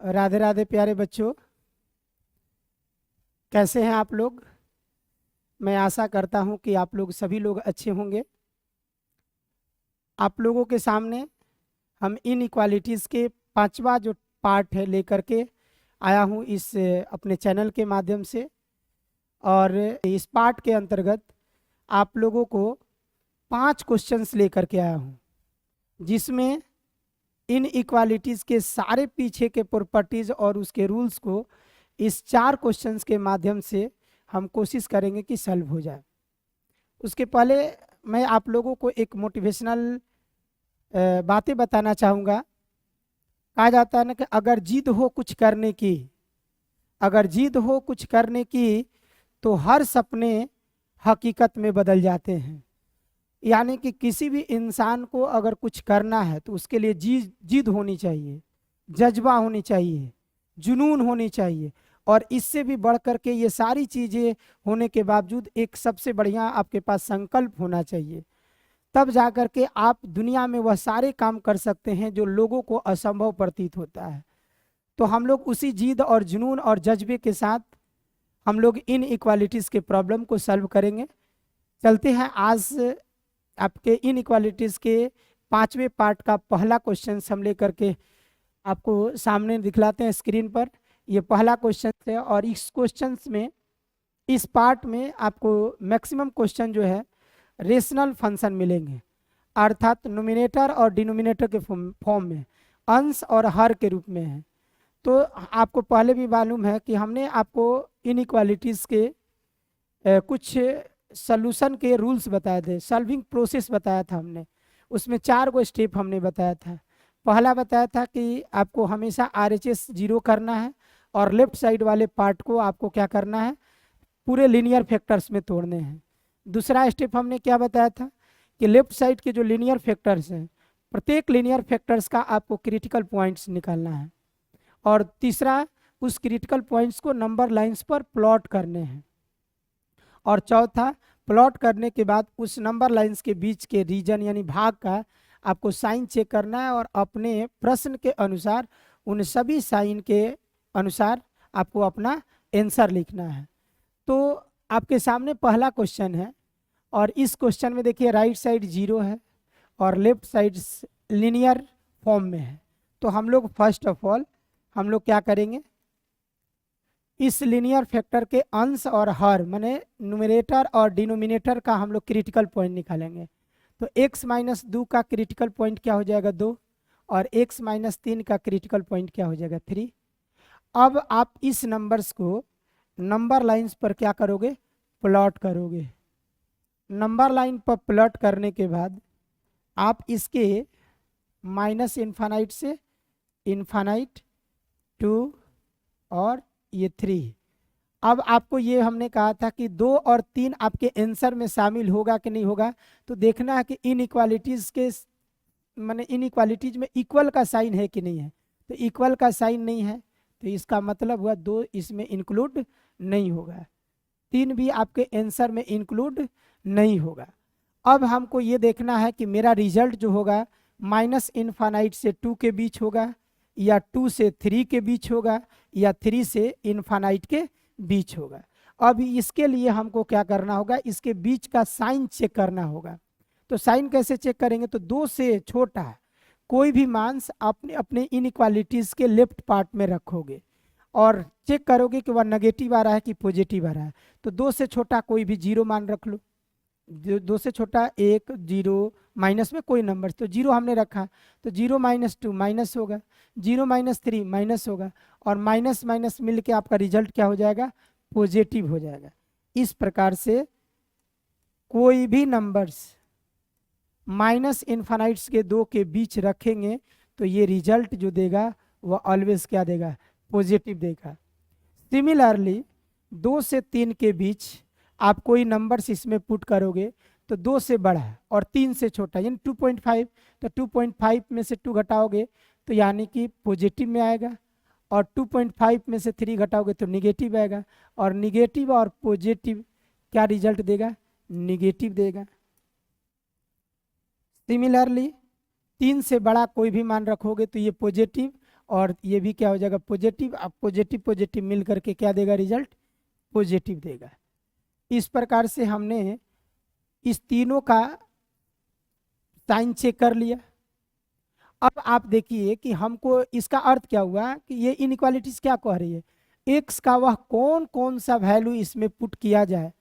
राधे राधे प्यारे बच्चों, कैसे हैं आप लोग। मैं आशा करता हूं कि आप लोग सभी लोग अच्छे होंगे। आप लोगों के सामने हम इनइक्वालिटीज़ के पांचवा जो पार्ट है लेकर के आया हूं इस अपने चैनल के माध्यम से। और इस पार्ट के अंतर्गत आप लोगों को 5 क्वेश्चंस लेकर के आया हूं, जिसमें इनइक्वालिटीज़ के सारे पीछे के प्रॉपर्टीज़ और उसके रूल्स को इस 4 क्वेश्चंस के माध्यम से हम कोशिश करेंगे कि सॉल्व हो जाए। उसके पहले मैं आप लोगों को एक मोटिवेशनल बातें बताना चाहूँगा। कहा जाता है ना कि अगर जिद हो कुछ करने की, अगर जिद हो कुछ करने की तो हर सपने हकीकत में बदल जाते हैं। यानी कि किसी भी इंसान को अगर कुछ करना है तो उसके लिए जिद होनी चाहिए, जज्बा होनी चाहिए, जुनून होनी चाहिए। और इससे भी बढ़ कर के ये सारी चीज़ें होने के बावजूद एक सबसे बढ़िया आपके पास संकल्प होना चाहिए। तब जा कर के आप दुनिया में वह सारे काम कर सकते हैं जो लोगों को असंभव प्रतीत होता है। तो हम लोग उसी जिद और जुनून और जज्बे के साथ हम लोग इन इक्वालिटीज़ के प्रॉब्लम को सॉल्व करेंगे। चलते हैं आज आपके इनइक्वालिटीज़ के 5वें पार्ट का पहला क्वेश्चन हम लेकर के आपको सामने दिखलाते हैं स्क्रीन पर। ये पहला क्वेश्चन है और इस क्वेश्चन में, इस पार्ट में आपको मैक्सिमम क्वेश्चन जो है रेशनल फंक्शन मिलेंगे, अर्थात नोमिनेटर और डिनोमिनेटर के फॉर्म में, अंश और हर के रूप में है। तो आपको पहले भी मालूम है कि हमने आपको इनइक्वालिटीज़ के कुछ सॉल्यूशन के रूल्स बताए थे, सॉल्विंग प्रोसेस बताया था हमने। उसमें 4 गो स्टेप हमने बताया था। पहला बताया था कि आपको हमेशा RHS 0 करना है और लेफ्ट साइड वाले पार्ट को आपको क्या करना है, पूरे लीनियर फैक्टर्स में तोड़ने हैं। दूसरा स्टेप हमने क्या बताया था कि लेफ्ट साइड के जो लीनियर फैक्टर्स हैं, प्रत्येक लीनियर फैक्टर्स का आपको क्रिटिकल पॉइंट्स निकालना है। और तीसरा, उस क्रिटिकल पॉइंट्स को नंबर लाइंस पर प्लॉट करने हैं। और चौथा, प्लॉट करने के बाद उस नंबर लाइंस के बीच के रीजन यानी भाग का आपको साइन चेक करना है और अपने प्रश्न के अनुसार उन सभी साइन के अनुसार आपको अपना आंसर लिखना है। तो आपके सामने पहला क्वेश्चन है और इस क्वेश्चन में देखिए राइट साइड 0 है और लेफ्ट साइड लीनियर फॉर्म में है। तो हम लोग फर्स्ट ऑफ ऑल हम लोग क्या करेंगे, इस लीनियर फैक्टर के अंश और हर माने न्यूमरेटर और डिनोमिनेटर का हम लोग क्रिटिकल पॉइंट निकालेंगे। तो x - 2 का क्रिटिकल पॉइंट क्या हो जाएगा 2 और x - 3 का क्रिटिकल पॉइंट क्या हो जाएगा 3। अब आप इस नंबर्स को नंबर लाइंस पर क्या करोगे, प्लॉट करोगे। नंबर लाइन पर प्लॉट करने के बाद आप इसके माइनस इन्फानाइट से इन्फानाइट 2 और ये 3। अब आपको ये हमने कहा था कि 2 और 3 आपके आंसर में शामिल होगा कि नहीं होगा। तो देखना है कि इनइक्वालिटीज़ के माने इनइक्वालिटीज़ में इक्वल का साइन है कि नहीं है। तो इक्वल का साइन नहीं है तो इसका मतलब हुआ 2 इसमें इंक्लूड नहीं होगा, 3 भी आपके आंसर में इंक्लूड नहीं होगा। अब हमको ये देखना है कि मेरा रिजल्ट जो होगा माइनस इन्फानाइट से 2 के बीच होगा या 2 से 3 के बीच होगा या 3 से इन्फानाइट के बीच होगा। अब इसके लिए हमको क्या करना होगा, इसके बीच का साइन चेक करना होगा। तो साइन कैसे चेक करेंगे, तो 2 से छोटा कोई भी मान अपने अपने इनइक्वालिटीज़ के लेफ्ट पार्ट में रखोगे और चेक करोगे कि वह नेगेटिव आ रहा है कि पॉजिटिव आ रहा है। तो 2 से छोटा कोई भी 0 मान रख लो, 2 से छोटा 1 0 माइनस में कोई नंबर, तो 0 हमने रखा तो 0 - 2 माइनस होगा, 0 - 3 माइनस होगा और माइनस माइनस मिल के आपका रिजल्ट क्या हो जाएगा, पॉजिटिव हो जाएगा। इस प्रकार से कोई भी नंबर्स माइनस इन्फानाइट्स के 2 के बीच रखेंगे तो ये रिजल्ट जो देगा वह ऑलवेज क्या देगा, पॉजिटिव देगा। सिमिलरली 2 से 3 के बीच आप कोई नंबर्स इसमें पुट करोगे तो 2 से बड़ा और 3 से छोटा यानी 2.5, तो 2.5 में से 2 घटाओगे तो यानी कि पॉजिटिव में आएगा और 2.5 में से 3 घटाओगे तो निगेटिव आएगा और निगेटिव और पॉजिटिव क्या रिजल्ट देगा, निगेटिव देगा। सिमिलरली 3 से बड़ा कोई भी मान रखोगे तो ये पॉजिटिव और ये भी क्या हो जाएगा पॉजिटिव। अब पॉजिटिव पॉजिटिव मिल करके क्या देगा रिजल्ट, पॉजिटिव देगा। इस प्रकार से हमने इस तीनों का साइन चेक कर लिया। अब आप देखिए कि हमको इसका अर्थ क्या हुआ कि ये इनइक्वालिटीज क्या कह रही है, एक्स का वह कौन कौन सा वैल्यू इसमें पुट किया जाए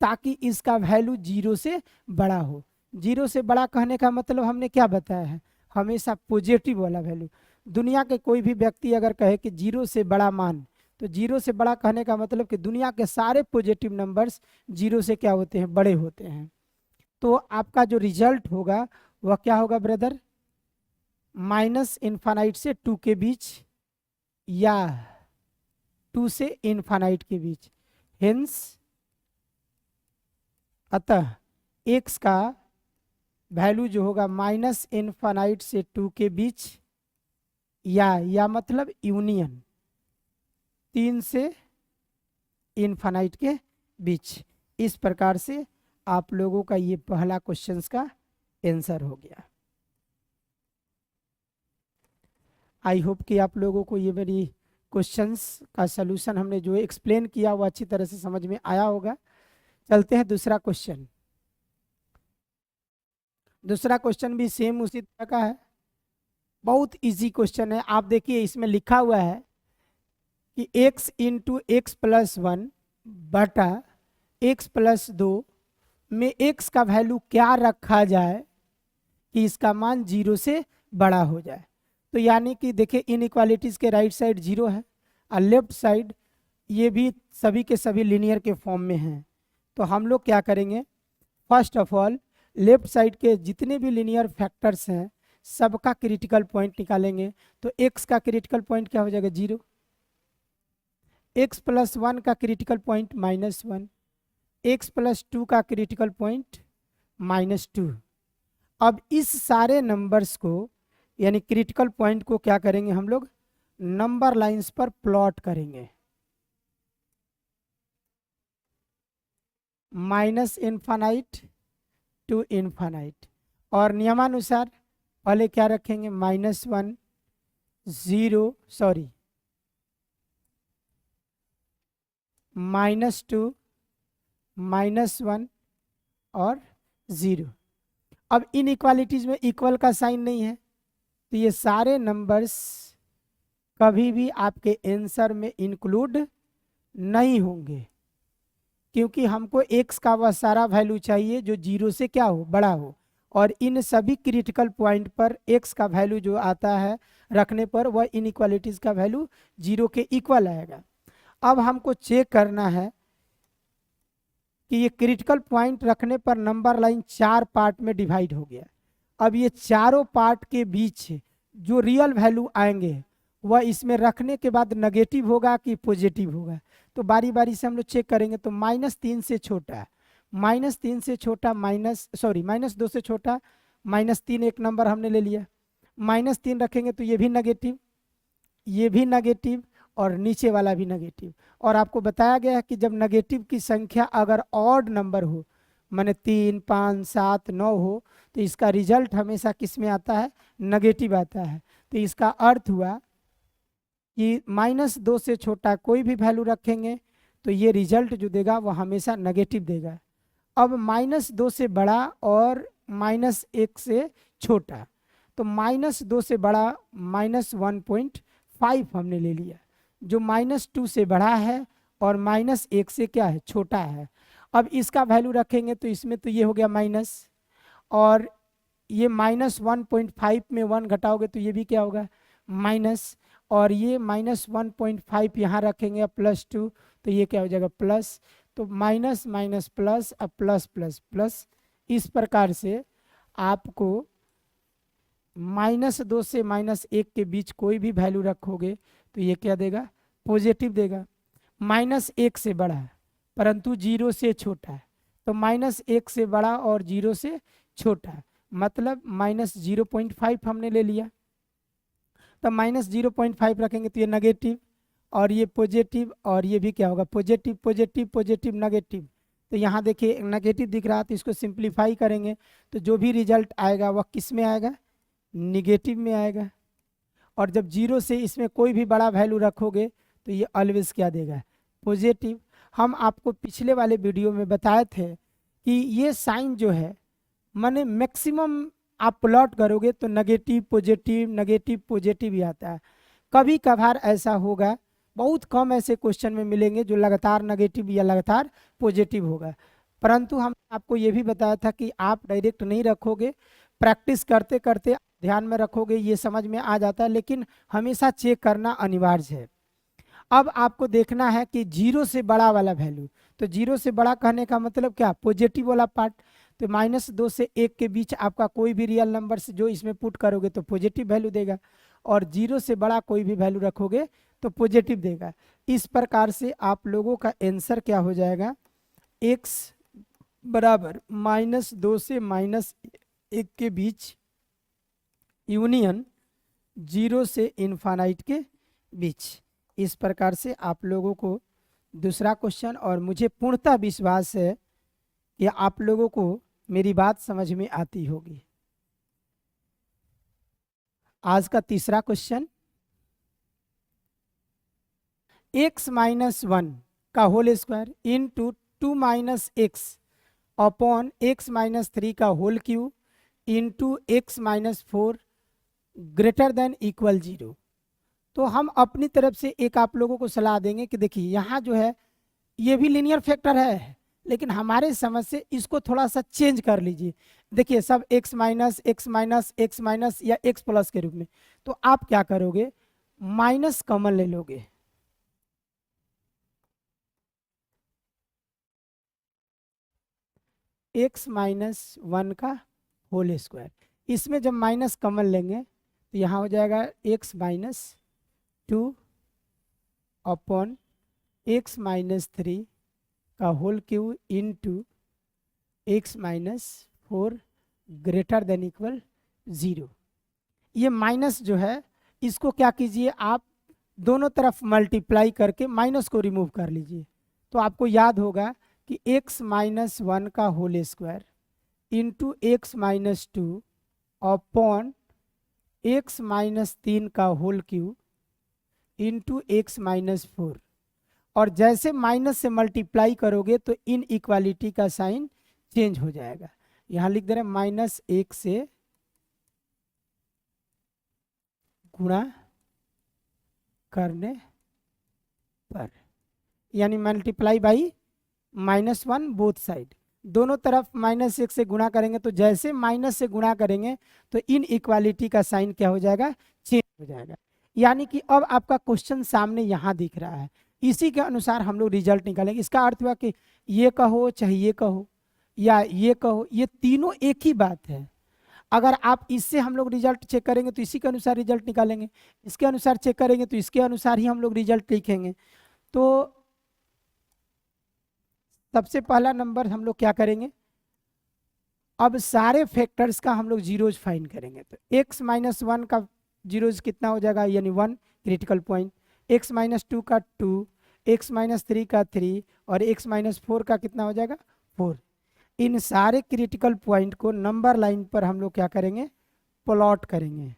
ताकि इसका वैल्यू जीरो से बड़ा हो। जीरो से बड़ा कहने का मतलब हमने क्या बताया है, हमेशा पॉजिटिव वाला वैल्यू। दुनिया के कोई भी व्यक्ति अगर कहे कि जीरो से बड़ा मान, तो जीरो से बड़ा कहने का मतलब कि दुनिया के सारे पॉजिटिव नंबर्स जीरो से क्या होते हैं, बड़े होते हैं। तो आपका जो रिजल्ट होगा वह क्या होगा ब्रदर, माइनस इन्फानाइट से 2 के बीच या 2 से इन्फानाइट के बीच। हेंस अतः x का वैल्यू जो होगा माइनस इन्फानाइट से 2 के बीच या मतलब यूनियन 3 से इन्फानाइट के बीच। इस प्रकार से आप लोगों का ये पहला क्वेश्चंस का आंसर हो गया। आई होप कि आप लोगों को ये मेरी क्वेश्चंस का सलूशन हमने जो एक्सप्लेन किया वो अच्छी तरह से समझ में आया होगा। चलते हैं दूसरा क्वेश्चन। दूसरा क्वेश्चन भी सेम उसी तरह का है, बहुत इजी क्वेश्चन है। आप देखिए इसमें लिखा हुआ है कि x इंटू एक्स प्लस 1 बटा x प्लस 2 में x का वैल्यू क्या रखा जाए कि इसका मान जीरो से बड़ा हो जाए। तो यानी कि देखिए इनइक्वालिटीज के राइट साइड जीरो है और लेफ्ट साइड ये भी सभी के सभी लीनियर के फॉर्म में हैं। तो हम लोग क्या करेंगे, first of all left side के जितने भी लीनियर फैक्टर्स हैं सबका क्रिटिकल पॉइंट निकालेंगे। तो x का क्रिटिकल पॉइंट क्या हो जाएगा, जीरो। x प्लस 1 का क्रिटिकल पॉइंट -1, x प्लस 2 का क्रिटिकल पॉइंट -2। अब इस सारे नंबर्स को यानी क्रिटिकल पॉइंट को क्या करेंगे हम लोग, नंबर लाइंस पर प्लॉट करेंगे। माइनस इन्फानाइट टू इन्फानाइट, और नियमानुसार पहले क्या रखेंगे, -1 0 सॉरी -2 -1 और 0। अब इनइक्वालिटीज में इक्वल का साइन नहीं है तो ये सारे नंबर्स कभी भी आपके आंसर में इंक्लूड नहीं होंगे, क्योंकि हमको x का वह सारा वैल्यू चाहिए जो जीरो से क्या हो, बड़ा हो। और इन सभी क्रिटिकल पॉइंट पर x का वैल्यू जो आता है रखने पर वह इनइक्वालिटीज का वैल्यू जीरो के इक्वल आएगा। अब हमको चेक करना है कि ये क्रिटिकल पॉइंट रखने पर नंबर लाइन 4 पार्ट में डिवाइड हो गया। अब ये चारों पार्ट के बीच जो रियल वैल्यू आएंगे वह इसमें रखने के बाद नेगेटिव होगा कि पॉजिटिव होगा। तो बारी बारी से हम लोग चेक करेंगे। तो -3 से छोटा, -3 से छोटा, -2 से छोटा, -3 एक नंबर हमने ले लिया, -3 रखेंगे तो ये भी नेगेटिव, ये भी नेगेटिव और नीचे वाला भी नेगेटिव। और आपको बताया गया है कि जब नेगेटिव की संख्या अगर ऑड नंबर हो, माने 3 5 7 9 हो, तो इसका रिजल्ट हमेशा किस में आता है, नेगेटिव आता है। तो इसका अर्थ हुआ कि -2 से छोटा कोई भी वैल्यू रखेंगे तो ये रिजल्ट जो देगा वो हमेशा नेगेटिव देगा। अब -2 से बड़ा और -1 से छोटा, तो -2 से बड़ा -1.5 हमने ले लिया, जो -2 से बड़ा है और -1 से क्या है, छोटा है। अब इसका वैल्यू रखेंगे तो इसमें तो ये हो गया माइनस, और ये -1.5 में 1 घटाओगे तो ये भी क्या होगा, माइनस, और ये -1.5 यहाँ रखेंगे +2 तो ये क्या हो जाएगा, प्लस। तो माइनस माइनस प्लस, अब प्लस प्लस प्लस। इस प्रकार से आपको -2 से -1 के बीच कोई भी वैल्यू रखोगे तो ये क्या देगा, पॉजिटिव देगा। -1 से बड़ा है परंतु 0 से छोटा है, तो -1 से बड़ा और 0 से छोटा, मतलब -0.5 हमने ले लिया। तो -0.5 रखेंगे तो ये नेगेटिव और ये पॉजिटिव, और ये भी क्या होगा, पॉजिटिव पॉजिटिव पॉजिटिव नेगेटिव। तो यहाँ देखिए नेगेटिव दिख रहा है तो इसको सिंप्लीफाई करेंगे तो जो भी रिजल्ट आएगा वह किस में आएगा, निगेटिव में आएगा। और जब 0 से इसमें कोई भी बड़ा वैल्यू रखोगे तो ये ऑलवेज क्या देगा, पॉजिटिव। हम आपको पिछले वाले वीडियो में बताए थे कि ये साइन जो है माने मैक्सिमम आप प्लॉट करोगे तो नेगेटिव पॉजिटिव ही आता है। कभी कभार ऐसा होगा, बहुत कम ऐसे क्वेश्चन में मिलेंगे जो लगातार नेगेटिव या लगातार पॉजिटिव होगा, परंतु हम आपको ये भी बताया था कि आप डायरेक्ट नहीं रखोगे, प्रैक्टिस करते करते ध्यान में रखोगे, ये समझ में आ जाता है, लेकिन हमेशा चेक करना अनिवार्य है। अब आपको देखना है कि 0 से बड़ा वाला वैल्यू, तो 0 से बड़ा कहने का मतलब क्या, पॉजिटिव वाला पार्ट। तो -2 से 1 के बीच आपका कोई भी रियल नंबर से जो इसमें पुट करोगे तो पॉजिटिव वैल्यू देगा, और 0 से बड़ा कोई भी वैल्यू रखोगे तो पॉजिटिव देगा। इस प्रकार से आप लोगों का आंसर क्या हो जाएगा, x बराबर -2 से -1 के बीच यूनियन 0 से इन्फानाइट के बीच। इस प्रकार से आप लोगों को दूसरा क्वेश्चन, और मुझे पूर्णतः विश्वास है कि आप लोगों को मेरी बात समझ में आती होगी। आज का तीसरा क्वेश्चन, x - 1 का whole square into 2 - x upon x - 3 का whole cube into x - 4 greater than equal 0। तो हम अपनी तरफ से एक आप लोगों को सलाह देंगे कि देखिए यहाँ जो है ये भी लीनियर फैक्टर है, लेकिन हमारे समझ से इसको थोड़ा सा चेंज कर लीजिए। देखिए सब x माइनस या x प्लस के रूप में, तो आप क्या करोगे, माइनस कॉमन ले लोगे, x - 1 का होल स्क्वायर। इसमें जब माइनस कॉमन लेंगे तो यहाँ हो जाएगा x - 2 अपॉन x - 3 का whole cube into x - 4 greater than equal 0। ये माइनस जो है इसको क्या कीजिए, आप दोनों तरफ मल्टीप्लाई करके माइनस को रिमूव कर लीजिए, तो आपको याद होगा कि x - 1 का whole square into x - 2 upon x - 3 का होल क्यूब इंटू x - 4। और जैसे माइनस से मल्टीप्लाई करोगे तो इन इक्वालिटी का साइन चेंज हो जाएगा। यहां लिख दे रहे हैं -1 से गुणा करने पर, यानी मल्टीप्लाई बाई -1 बोथ साइड, दोनों तरफ -1 से गुणा करेंगे, तो जैसे माइनस से गुणा करेंगे तो इन इक्वालिटी का साइन क्या हो जाएगा, चेंज हो जाएगा। यानी कि अब आपका क्वेश्चन सामने यहाँ दिख रहा है, इसी के अनुसार हम लोग रिजल्ट निकालेंगे। इसका अर्थ हुआ कि ये कहो चाहे ये कहो या ये कहो, ये तीनों एक ही बात है। अगर आप इससे हम लोग रिजल्ट चेक करेंगे तो इसी के अनुसार रिजल्ट निकालेंगे, इसके अनुसार चेक करेंगे तो इसके अनुसार ही हम लोग रिजल्ट लिखेंगे। तो सबसे पहला नंबर हम लोग क्या करेंगे, अब सारे फैक्टर्स का हम लोग जीरोज फाइंड करेंगे। तो x - 1 का जीरोज कितना हो जाएगा, यानी 1 क्रिटिकल पॉइंट, x - 2 का 2, x - 3 का 3 और x - 4 का कितना हो जाएगा 4। इन सारे क्रिटिकल पॉइंट को नंबर लाइन पर हम लोग क्या करेंगे, प्लॉट करेंगे,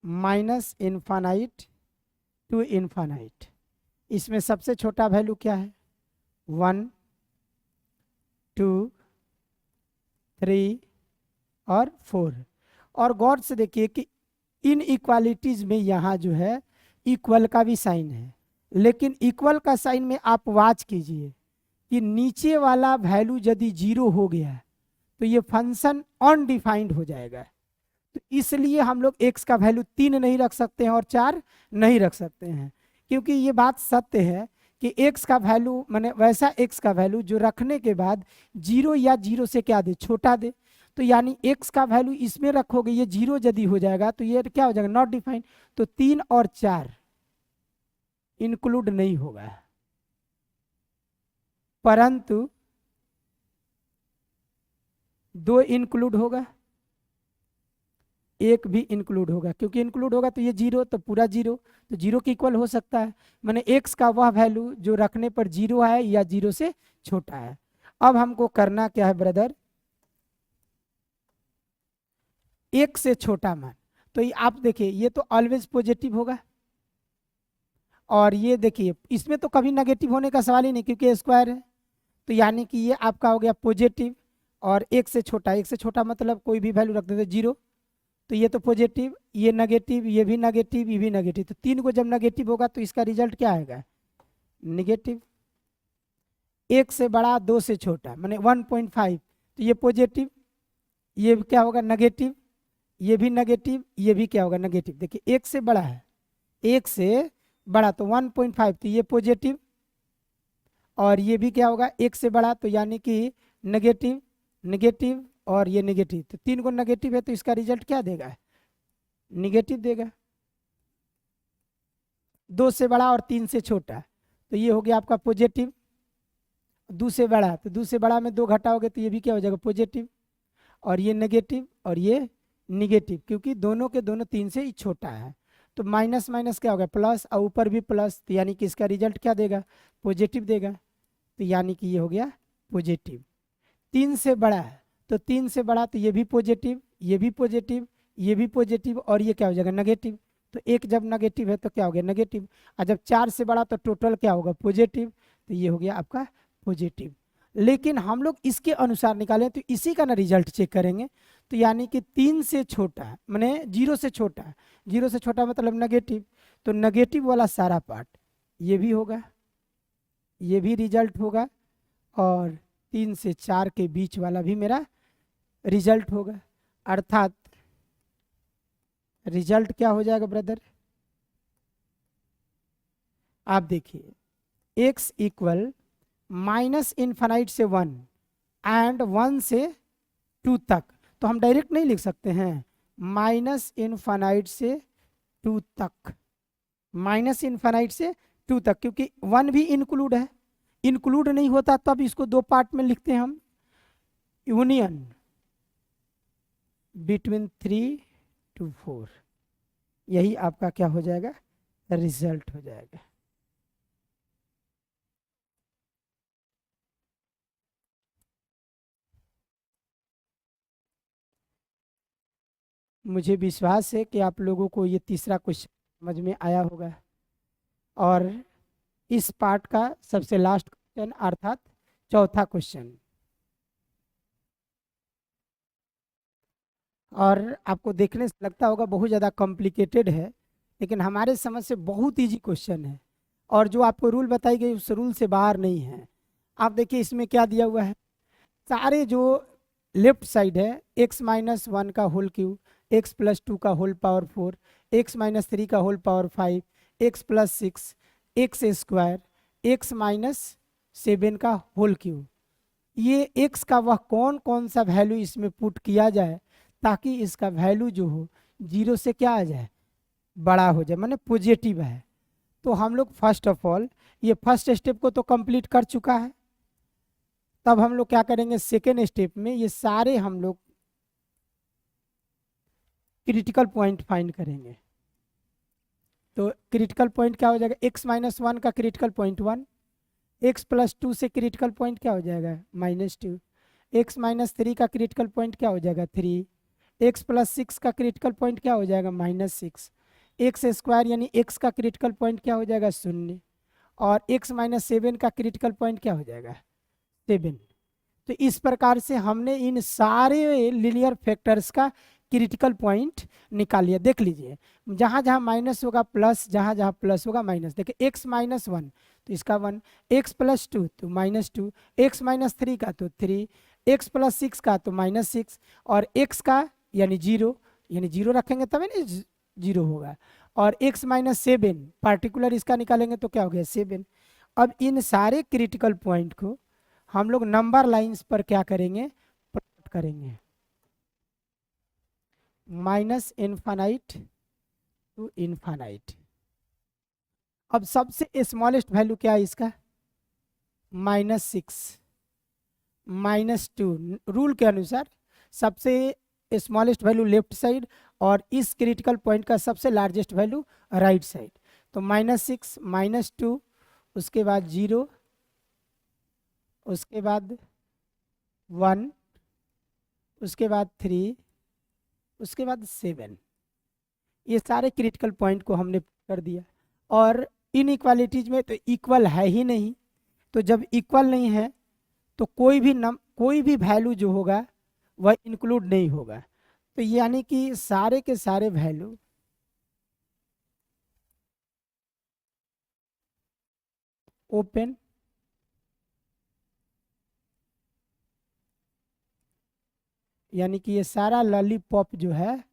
-इनफाइनाइट टू इनफाइनाइट। इसमें सबसे छोटा वैल्यू क्या है, 1, 2, 3 और 4। और गौर से देखिए कि इन इक्वालिटीज में यहाँ जो है इक्वल का भी साइन है, लेकिन इक्वल का साइन में आप वॉच कीजिए कि नीचे वाला वैल्यू यदि 0 हो गया तो ये फंक्शन अनडिफाइंड हो जाएगा। तो इसलिए हम लोग x का वैल्यू 3 नहीं रख सकते हैं और 4 नहीं रख सकते हैं, क्योंकि ये बात सत्य है कि x का वैल्यू माने वैसा x का वैल्यू जो रखने के बाद 0 या 0 से क्या दे, छोटा दे। तो यानी x का वैल्यू इसमें रखोगे, ये 0 यदि हो जाएगा तो ये क्या हो जाएगा, नॉट डिफाइंड। तो 3 और 4 इंक्लूड नहीं होगा, परंतु 2 इंक्लूड होगा, 1 भी इंक्लूड होगा, क्योंकि इंक्लूड होगा तो ये 0 तो पूरा 0, तो 0 के इक्वल हो सकता है। माने x का वह वैल्यू जो रखने पर 0 है या 0 से छोटा है। अब हमको करना क्या है ब्रदर, एक से छोटा मान, तो ये आप देखिए ये तो ऑलवेज पॉजिटिव होगा, और ये देखिए इसमें तो कभी नेगेटिव होने का सवाल ही नहीं क्योंकि स्क्वायर है, तो यानी कि ये आपका हो गया पॉजिटिव। और एक से छोटा, एक से छोटा मतलब कोई भी वैल्यू रख देते जीरो, तो ये तो पॉजिटिव, ये नेगेटिव, ये भी नेगेटिव, ये भी नेगेटिव, तो तीन को जब नेगेटिव होगा तो इसका रिजल्ट क्या आएगा, नेगेटिव। एक से बड़ा, दो से छोटा माने 1.5, तो ये पॉजिटिव, ये क्या होगा नेगेटिव, ये भी नेगेटिव, ये भी क्या होगा नेगेटिव। देखिए एक से बड़ा है, एक से बड़ा तो 1.5, तो ये पॉजिटिव, और ये भी क्या होगा एक से बड़ा, तो यानी कि नेगेटिव, नेगेटिव और ये नेगेटिव, तो तीन को नेगेटिव है तो इसका रिजल्ट क्या देगा, नेगेटिव देगा। दो से बड़ा और तीन से छोटा, तो ये हो गया आपका पॉजिटिव। दो से बड़ा, तो दो से बड़ा में दो घटाओगे तो ये भी क्या हो जाएगा पॉजिटिव, और ये नेगेटिव और ये निगेटिव, क्योंकि दोनों के दोनों तीन से ही छोटा है, तो माइनस माइनस क्या होगा प्लस, और ऊपर भी प्लस, तो यानी कि इसका रिजल्ट क्या देगा, पॉजिटिव देगा, तो यानी कि ये हो गया पॉजिटिव। तीन से बड़ा है, तो तीन से बड़ा तो ये भी पॉजिटिव, ये भी पॉजिटिव, ये भी पॉजिटिव, और ये क्या हो जाएगा नेगेटिव, तो एक जब नेगेटिव है तो क्या हो गया नेगेटिव, और जब चार से बड़ा तो टोटल क्या होगा पॉजिटिव, तो ये हो गया आपका पॉजिटिव। लेकिन हम लोग इसके अनुसार निकालें तो इसी का ना रिजल्ट चेक करेंगे, तो यानी कि तीन से छोटा माने जीरो से छोटा, जीरो से छोटा मतलब नेगेटिव, तो नेगेटिव वाला सारा पार्ट ये भी होगा, ये भी रिजल्ट होगा, और तीन से चार के बीच वाला भी मेरा रिजल्ट होगा। अर्थात रिजल्ट क्या हो जाएगा ब्रदर, आप देखिए x इक्वल माइनस इन्फानाइट से वन एंड वन से टू तक, तो हम डायरेक्ट नहीं लिख सकते हैं माइनस इन्फानाइट से टू तक, माइनस इन्फानाइट से टू तक, क्योंकि वन भी इंक्लूड है, इंक्लूड नहीं होता तब इसको दो पार्ट में लिखते हैं हम, यूनियन बिटवीन 3 to 4, यही आपका क्या हो जाएगा रिजल्ट हो जाएगा। मुझे विश्वास है कि आप लोगों को ये तीसरा क्वेश्चन समझ में आया होगा, और इस पार्ट का सबसे लास्ट क्वेश्चन अर्थात चौथा क्वेश्चन, और आपको देखने से लगता होगा बहुत ज़्यादा कॉम्प्लिकेटेड है, लेकिन हमारे समझ से बहुत इजी क्वेश्चन है, और जो आपको रूल बताई गई उस रूल से बाहर नहीं है। आप देखिए इसमें क्या दिया हुआ है, सारे जो लेफ्ट साइड है x माइनस वन का whole cube, x plus two का whole power 4, x minus three का whole power 5, x plus 6, X square, x minus 7 का होल क्यूब, ये x का वह कौन कौन सा वैल्यू इसमें पुट किया जाए ताकि इसका वैल्यू जो हो जीरो से क्या आ जाए बड़ा हो जाए, माने पॉजिटिव है। तो हम लोग फर्स्ट ऑफ ऑल ये फर्स्ट स्टेप को तो कंप्लीट कर चुका है, तब हम लोग क्या करेंगे सेकेंड स्टेप में ये सारे हम लोग क्रिटिकल पॉइंट फाइंड करेंगे। तो क्रिटिकल पॉइंट क्या हो जाएगा, x माइनस वन का critical point 1, x plus to से क्रिटिकल पॉइंट क्या हो जाएगा -2, x माइनस थ्री का क्रिटिकल पॉइंट क्या हो जाएगा 3, x प्लस 6 का क्रिटिकल पॉइंट क्या हो जाएगा -6, एक्स स्क्वायर यानी x का क्रिटिकल पॉइंट क्या हो जाएगा 0, और x माइनस 7 का क्रिटिकल पॉइंट क्या हो जाएगा 7। तो इस प्रकार से हमने इन सारे लीनियर फैक्टर्स का क्रिटिकल पॉइंट निकाल लिया। देख लीजिए जहाँ जहाँ माइनस होगा प्लस, जहाँ जहाँ प्लस होगा माइनस। देखिए x माइनस वन तो इसका 1, x प्लस टू तो -2, x माइनस थ्री का तो 3, x प्लस 6 का तो -6, और x का यानी 0, यानी 0 रखेंगे तभी ना 0 होगा, और x माइनस 7 पार्टिकुलर इसका निकालेंगे तो क्या हो गया 7। अब इन सारे क्रिटिकल पॉइंट को हम लोग नंबर लाइंस पर क्या करेंगे प्लॉट करेंगे, माइनस इनफाइनाइट टू इनफाइनाइट। अब सबसे स्मॉलेस्ट वैल्यू क्या है इसका -6, -2, रूल के अनुसार सबसे स्मॉलेस्ट वैल्यू लेफ्ट साइड और इस क्रिटिकल पॉइंट का सबसे लार्जेस्ट वैल्यू राइट साइड। तो -6 -2 उसके बाद 0 उसके बाद 1 उसके बाद 3 उसके बाद 7। ये सारे क्रिटिकल पॉइंट को हमने कर दिया। और इनइक्वालिटीज में तो इक्वल है ही नहीं, तो जब इक्वल नहीं है तो कोई भी वैल्यू जो होगा वह इंक्लूड नहीं होगा। तो यानी कि सारे के सारे वैल्यू ओपन यानी कि ये सारा लॉलीपॉप जो है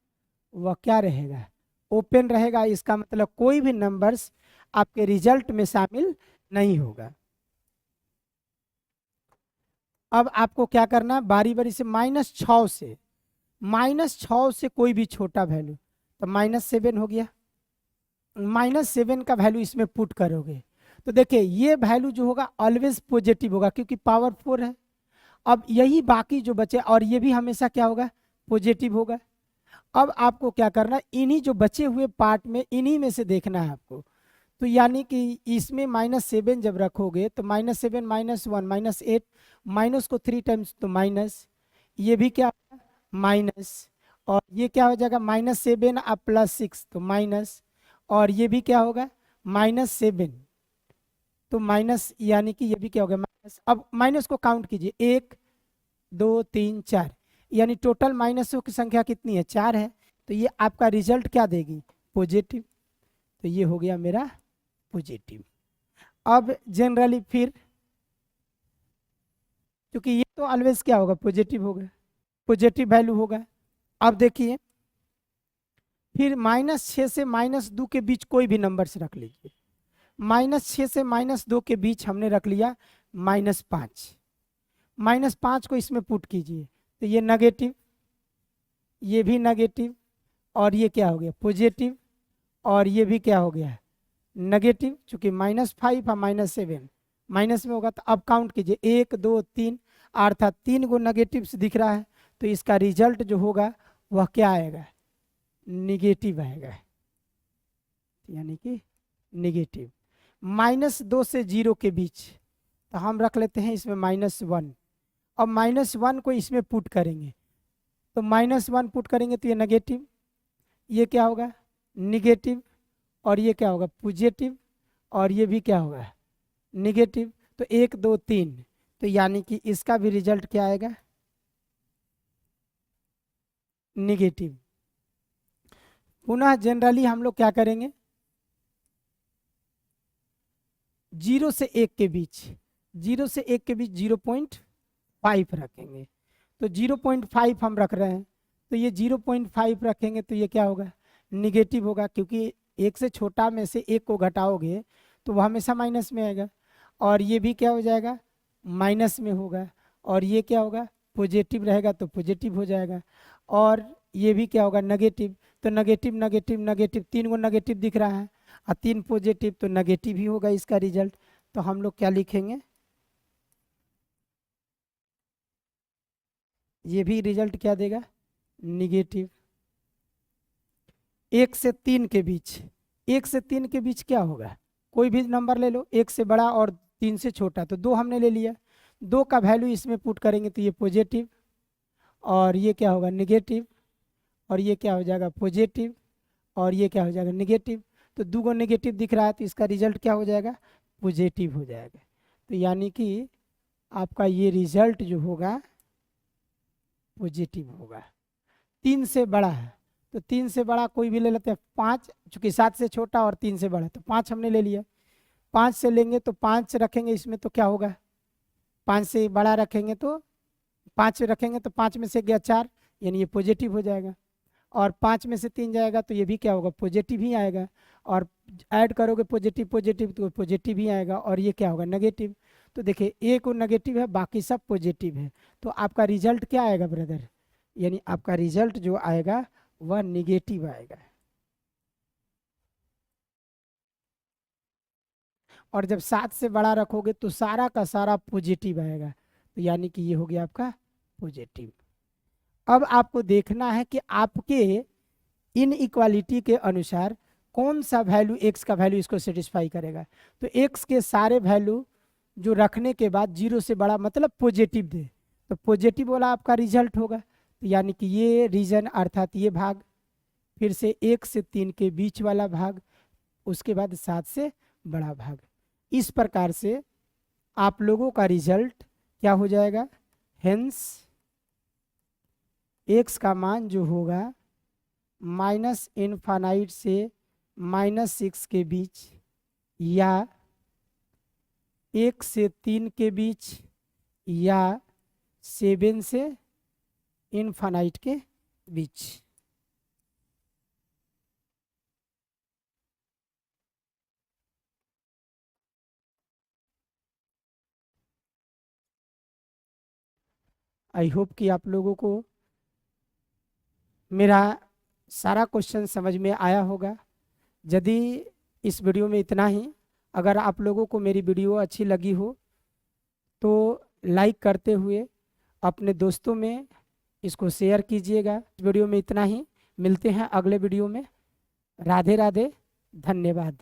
वह क्या रहेगा, ओपन रहेगा। इसका मतलब कोई भी नंबर्स आपके रिजल्ट में शामिल नहीं होगा। अब आपको क्या करना है, बारी बारी से -6 से कोई भी छोटा वैल्यू, तो -7 हो गया। -7 का वैल्यू इसमें पुट करोगे तो देखिए ये वैल्यू जो होगा ऑलवेज पॉजिटिव होगा क्योंकि पावर 4 है। अब यही बाकी जो बचे, और ये भी हमेशा क्या होगा, पॉजिटिव होगा। अब आपको क्या करना है, इन्हीं जो बचे हुए पार्ट में इन्हीं में से देखना है आपको। तो यानी कि इसमें -7 जब रखोगे तो -7 -1 -8, माइनस को 3 टाइम्स तो माइनस, ये भी क्या माइनस, और ये क्या हो जाएगा -7 अब +6 तो माइनस, और ये भी क्या होगा -7 तो माइनस, यानी कि ये भी क्या हो गया माइनस। अब माइनस को काउंट कीजिए, 1 2 3 4, यानी टोटल माइनसों की संख्या कितनी है, 4 है। तो ये आपका रिजल्ट क्या देगी, पॉजिटिव। तो ये हो गया मेरा पॉजिटिव। अब जनरली फिर क्योंकि ये तो ऑलवेज क्या होगा, पॉजिटिव होगा, पॉजिटिव वैल्यू होगा। अब देखिए फिर -6 से -2 के बीच कोई भी नंबर्स रख लीजिए। -6 से -2 के बीच हमने रख लिया -5। -5 को इसमें पुट कीजिए तो ये नेगेटिव, ये भी नेगेटिव, और ये क्या हो गया पॉजिटिव, और ये भी क्या हो गया नेगेटिव, चूंकि -5 और -7 माइनस में होगा। तो अब काउंट कीजिए 1 2 3, अर्थात 3 गो नेगेटिव दिख रहा है। तो इसका रिजल्ट जो होगा वह क्या आएगा, निगेटिव आएगा, यानी कि निगेटिव। -2 से 0 के बीच तो हम रख लेते हैं इसमें -1, और -1 को इसमें पुट करेंगे तो -1 पुट करेंगे तो ये नेगेटिव, ये क्या होगा निगेटिव, और ये क्या होगा पॉजिटिव, और ये भी क्या होगा निगेटिव। तो 1 2 3, तो यानी कि इसका भी रिजल्ट क्या आएगा, निगेटिव। पुनः जनरली हम लोग क्या करेंगे, 0 से 1 के बीच 0.5 रखेंगे। तो 0.5 हम रख रहे हैं, तो ये 0.5 रखेंगे तो ये क्या होगा निगेटिव होगा, क्योंकि 1 से छोटा में से 1 को घटाओगे तो वह हमेशा माइनस में आएगा। और ये भी क्या हो जाएगा माइनस में होगा, और ये क्या होगा पॉजिटिव रहेगा तो पॉजिटिव हो जाएगा, और ये भी क्या होगा नेगेटिव। तो नेगेटिव नेगेटिव नेगेटिव, 3 गो नेगेटिव दिख रहा है और 3 पॉजिटिव, तो नेगेटिव ही होगा इसका रिजल्ट। तो हम लोग क्या लिखेंगे, ये भी रिजल्ट क्या देगा निगेटिव। 1 से 3 के बीच 1 से 3 के बीच क्या होगा, कोई भी नंबर ले लो, 1 से बड़ा और 3 से छोटा, तो 2 हमने ले लिया, 2 का वैल्यू इसमें पुट करेंगे तो ये पॉजिटिव, और ये क्या होगा निगेटिव, और ये क्या हो जाएगा पॉजिटिव, और ये क्या हो जाएगा निगेटिव। तो 2 गो नेगेटिव दिख रहा है तो इसका रिजल्ट क्या हो जाएगा पॉजिटिव हो जाएगा। तो यानी कि आपका ये रिजल्ट जो होगा पॉजिटिव होगा। 3 से बड़ा है तो 3 से बड़ा कोई भी ले लेते हैं, 5, चूंकि 7 से छोटा और 3 से बड़ा, तो 5 हमने ले लिया। 5 से लेंगे तो 5 रखेंगे इसमें तो क्या होगा, 5 से बड़ा रखेंगे तो 5 रखेंगे तो 5 में से गया 4, यानी ये पॉजिटिव हो जाएगा। और 5 में से 3 जाएगा तो ये भी क्या होगा पॉजिटिव ही आएगा, और ऐड करोगे पॉजिटिव पॉजिटिव तो पॉजिटिव ही आएगा, और ये क्या होगा नेगेटिव। तो देखिए एक वो नेगेटिव है बाकी सब पॉजिटिव है, तो आपका रिजल्ट क्या आएगा ब्रदर, यानी आपका रिजल्ट जो आएगा वह निगेटिव आएगा। और जब 7 से बड़ा रखोगे तो सारा का सारा पॉजिटिव आएगा, तो यानी कि ये हो गया आपका पॉजिटिव। अब आपको देखना है कि आपके इन इक्वालिटी के अनुसार कौन सा वैल्यू एक्स का वैल्यू इसको सेटिस्फाई करेगा। तो एक्स के सारे वैल्यू जो रखने के बाद 0 से बड़ा मतलब पॉजिटिव दे, तो पॉजिटिव वाला आपका रिजल्ट होगा। तो यानी कि ये रीजन अर्थात ये भाग, फिर से 1 से 3 के बीच वाला भाग, उसके बाद 7 से बड़ा भाग। इस प्रकार से आप लोगों का रिजल्ट क्या हो जाएगा, हेंस x का मान जो होगा माइनस इनफाइनाइट से -6 के बीच, या 1 से 3 के बीच, या 7 से इनफाइनाइट के बीच। आई होप कि आप लोगों को मेरा सारा क्वेश्चन समझ में आया होगा। यदि इस वीडियो में इतना ही, अगर आप लोगों को मेरी वीडियो अच्छी लगी हो तो लाइक करते हुए अपने दोस्तों में इसको शेयर कीजिएगा। इस वीडियो में इतना ही, मिलते हैं अगले वीडियो में। राधे राधे, धन्यवाद।